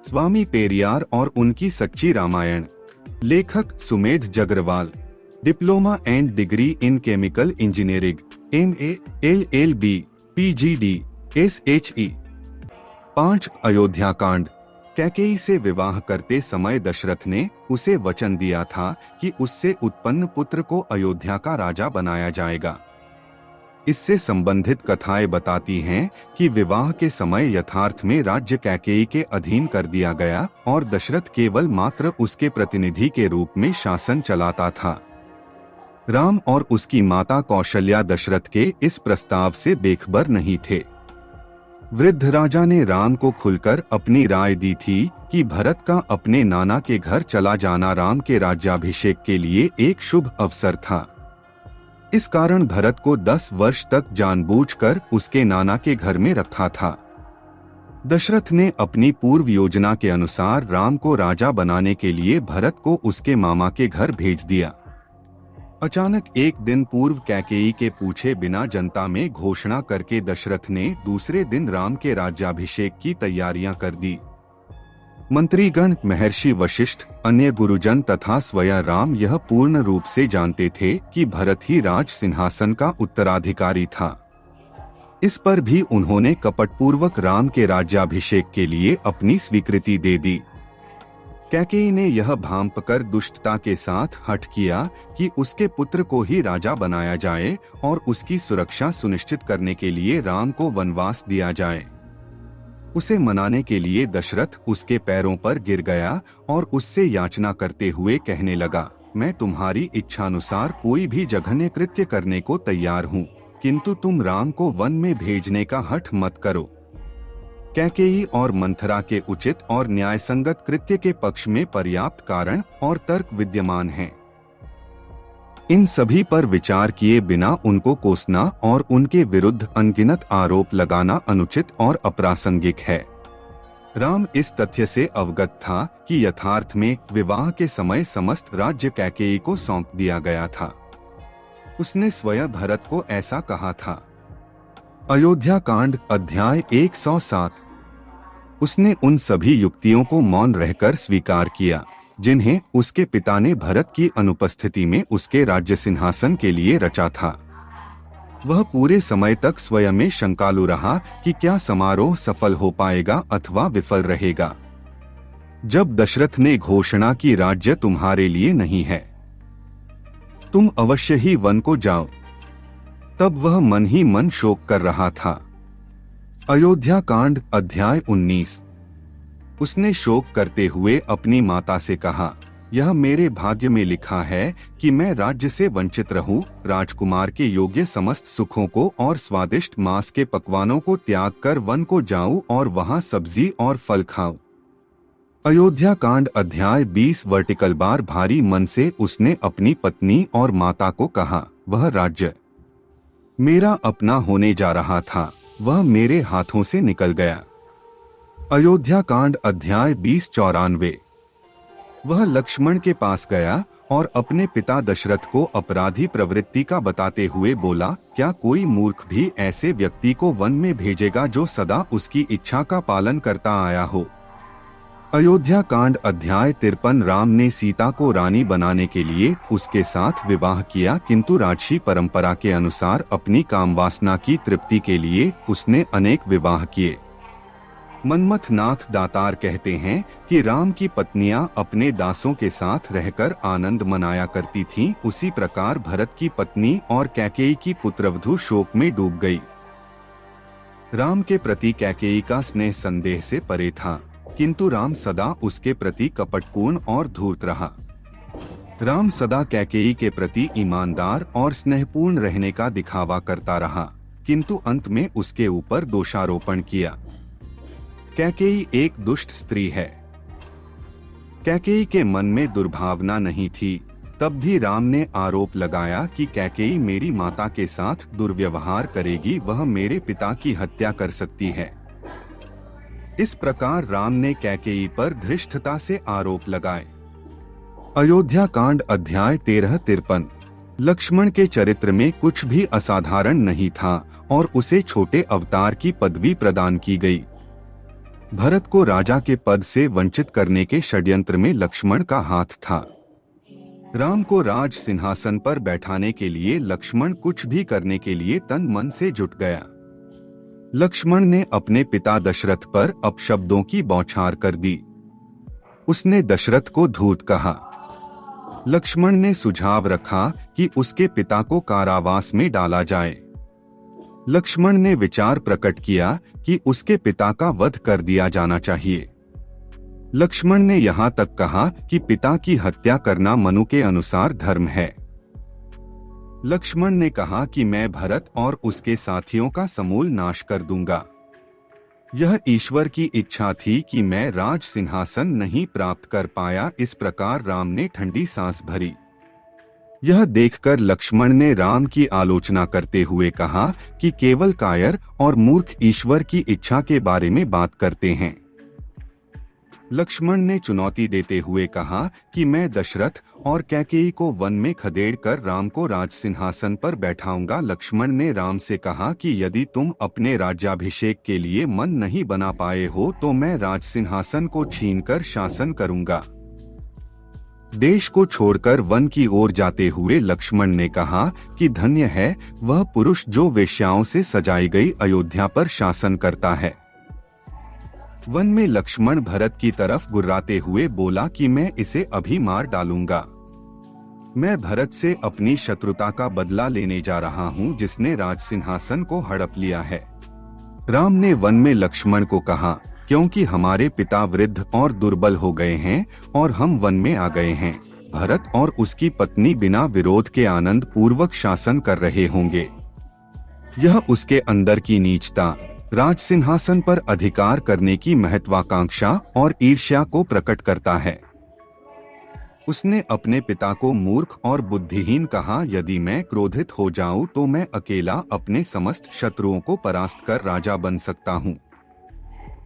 स्वामी पेरियार और उनकी सच्ची रामायण। लेखक Sumedh Jagarwal. Diploma and degree in chemical engineering, MA, LLB, PGD, SHE। 5 Ayodhya कांड। कैकेयी से विवाह करते समय दशरथ ने उसे वचन दिया था कि उससे उत्पन्न पुत्र को अयोध्या का राजा बनाया जाएगा। इससे संबंधित कथाएं बताती हैं कि विवाह के समय यथार्थ में राज्य कैकेयी के अधीन कर दिया गया और दशरथ केवल मात्र उसके प्रतिनिधि के रूप में शासन चलाता था। राम और उसकी माता कौशल्या दशरथ के इस प्रस्ताव से बेखबर नहीं थे। वृद्ध राजा ने राम को खुलकर अपनी राय दी थी कि भरत का अपने नाना के घर चला जाना राम के राज्याभिषेक के लिए एक शुभ अवसर था। इस कारण भरत को 10 वर्ष तक जानबूझकर उसके नाना के घर में रखा था। दशरथ ने अपनी पूर्व योजना के अनुसार राम को राजा बनाने के लिए भरत को उसके मामा के घर भेज दिया। अचानक एक दिन पूर्व कैकेयी के पूछे बिना जनता में घोषणा करके दशरथ ने दूसरे दिन राम के राज्याभिषेक की तैयारियां कर दी। मंत्रीगण, महर्षि वशिष्ठ, अन्य गुरुजन तथा स्वयं राम यह पूर्ण रूप से जानते थे कि भरत ही राज सिंहासन का उत्तराधिकारी था। इस पर भी उन्होंने कपटपूर्वक राम के राज्याभिषेक के लिए अपनी स्वीकृति दे दी। कैकेयी ने यह भांपकर दुष्टता के साथ हठ किया कि उसके पुत्र को ही राजा बनाया जाए और उसकी सुरक्षा सुनिश्चित करने के लिए राम को वनवास दिया जाए। उसे मनाने के लिए दशरथ उसके पैरों पर गिर गया और उससे याचना करते हुए कहने लगा, मैं तुम्हारी इच्छानुसार कोई भी जघन्य कृत्य करने को तैयार हूँ, किंतु तुम राम को वन में भेजने का हठ मत करो। कैकेयी और मंथरा के उचित और न्यायसंगत कृत्य के पक्ष में पर्याप्त कारण और तर्क विद्यमान हैं। इन सभी पर विचार किए बिना उनको कोसना और उनके विरुद्ध अनगिनत आरोप लगाना अनुचित और अप्रासंगिक है। राम इस तथ्य से अवगत था कि यथार्थ में विवाह के समय समस्त राज्य कैकेयी को सौंप दिया गया था। उसने स्वयं भरत को ऐसा कहा था। अयोध्या कांड अध्याय 107। उसने उन सभी युक्तियों को मौन रहकर स्वीकार किया जिन्हें उसके पिता ने भरत की अनुपस्थिति में उसके राज्य सिंहासन के लिए रचा था। वह पूरे समय तक स्वयं में शंकालु रहा कि क्या समारोह सफल हो पाएगा अथवा विफल रहेगा। जब दशरथ ने घोषणा की राज्य तुम्हारे लिए नहीं है, तुम अवश्य ही वन को जाओ, तब वह मन ही मन शोक कर रहा था। अयोध्या कांड अध्याय 19। उसने शोक करते हुए अपनी माता से कहा, यह मेरे भाग्य में लिखा है कि मैं राज्य से वंचित रहूं, राजकुमार के योग्य समस्त सुखों को और स्वादिष्ट मांस के पकवानों को त्याग कर वन को जाऊं और वहां सब्जी और फल खाऊं। अयोध्या कांड अध्याय 20। वर्टिकल बार भारी मन से उसने अपनी पत्नी और माता को कहा, वह राज्य मेरा अपना होने जा रहा था, वह मेरे हाथों से निकल गया। अयोध्या कांड अध्याय 20-94। वह लक्ष्मण के पास गया और अपने पिता दशरथ को अपराधी प्रवृत्ति का बताते हुए बोला, क्या कोई मूर्ख भी ऐसे व्यक्ति को वन में भेजेगा जो सदा उसकी इच्छा का पालन करता आया हो। अयोध्या कांड अध्याय 53। राम ने सीता को रानी बनाने के लिए उसके साथ विवाह किया, किंतु राजसी परंपरा के अनुसार अपनी कामवासना की तृप्ति के लिए उसने अनेक विवाह किए। मनमथ नाथ दातार कहते हैं कि राम की पत्नियां अपने दासों के साथ रहकर आनंद मनाया करती थीं, उसी प्रकार भरत की पत्नी और कैकेयी की पुत्रवधू शोक में डूब गई। राम के प्रति कैकेयी का स्नेह संदेह से परे था, किंतु राम सदा उसके प्रति कपटपूर्ण और धूर्त रहा। राम सदा कैकेयी के प्रति ईमानदार और स्नेहपूर्ण रहने का दिखावा करता रहा, किंतु अंत में उसके ऊपर दोषारोपण किया। कैकेयी एक दुष्ट स्त्री है। कैकेयी के मन में दुर्भावना नहीं थी, तब भी राम ने आरोप लगाया कि कैकेयी मेरी माता के साथ दुर्व्यवहार करेगी, वह मेरे पिता की हत्या कर सकती है। इस प्रकार राम ने कैकेयी पर धृष्टता से आरोप लगाए। अयोध्या कांड अध्याय 13-53। लक्ष्मण के चरित्र में कुछ भी असाधारण नहीं था और उसे छोटे अवतार की पदवी प्रदान की गई। भरत को राजा के पद से वंचित करने के षड्यंत्र में लक्ष्मण का हाथ था। राम को राज सिंहासन पर बैठाने के लिए लक्ष्मण कुछ भी करने के लिए तन मन से जुट गया। लक्ष्मण ने अपने पिता दशरथ पर अपशब्दों की बौछार कर दी। उसने दशरथ को धूर्त कहा। लक्ष्मण ने सुझाव रखा कि उसके पिता को कारावास में डाला जाए। लक्ष्मण ने विचार प्रकट किया कि उसके पिता का वध कर दिया जाना चाहिए। लक्ष्मण ने यहाँ तक कहा कि पिता की हत्या करना मनु के अनुसार धर्म है। लक्ष्मण ने कहा कि मैं भरत और उसके साथियों का समूल नाश कर दूंगा। यह ईश्वर की इच्छा थी कि मैं राज सिंहासन नहीं प्राप्त कर पाया। इस प्रकार राम ने ठंडी सांस भरी। यह देखकर लक्ष्मण ने राम की आलोचना करते हुए कहा कि केवल कायर और मूर्ख ईश्वर की इच्छा के बारे में बात करते हैं। लक्ष्मण ने चुनौती देते हुए कहा कि मैं दशरथ और कैकेयी को वन में खदेड़ कर राम को राज सिंहासन पर बैठाऊंगा। लक्ष्मण ने राम से कहा कि यदि तुम अपने राज्याभिषेक के लिए मन नहीं बना पाए हो तो मैं राज सिंहासन को छीनकर शासन करूंगा। देश को छोड़कर वन की ओर जाते हुए लक्ष्मण ने कहा कि धन्य है वह पुरुष जो वेश्याओं से सजाई गई अयोध्या पर शासन करता है। वन में लक्ष्मण भरत की तरफ गुर्राते हुए बोला कि मैं इसे अभी मार डालूंगा। मैं भरत से अपनी शत्रुता का बदला लेने जा रहा हूँ जिसने राज सिंहासन को हड़प लिया है। राम ने वन में लक्ष्मण को कहा, क्योंकि हमारे पिता वृद्ध और दुर्बल हो गए हैं और हम वन में आ गए हैं। भरत और उसकी पत्नी बिना विरोध के आनंद पूर्वक शासन कर रहे होंगे। यह उसके अंदर की नीचता, राज सिंहासन पर अधिकार करने की महत्वाकांक्षा और ईर्ष्या को प्रकट करता है। उसने अपने पिता को मूर्ख और बुद्धिहीन कहा। यदि मैं क्रोधित हो जाऊं तो मैं अकेला अपने समस्त शत्रुओं को परास्त कर राजा बन सकता हूं,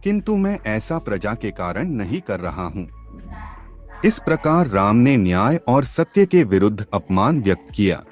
किंतु मैं ऐसा प्रजा के कारण नहीं कर रहा हूं। इस प्रकार राम ने न्याय और सत्य के विरुद्ध अपमान व्यक्त किया।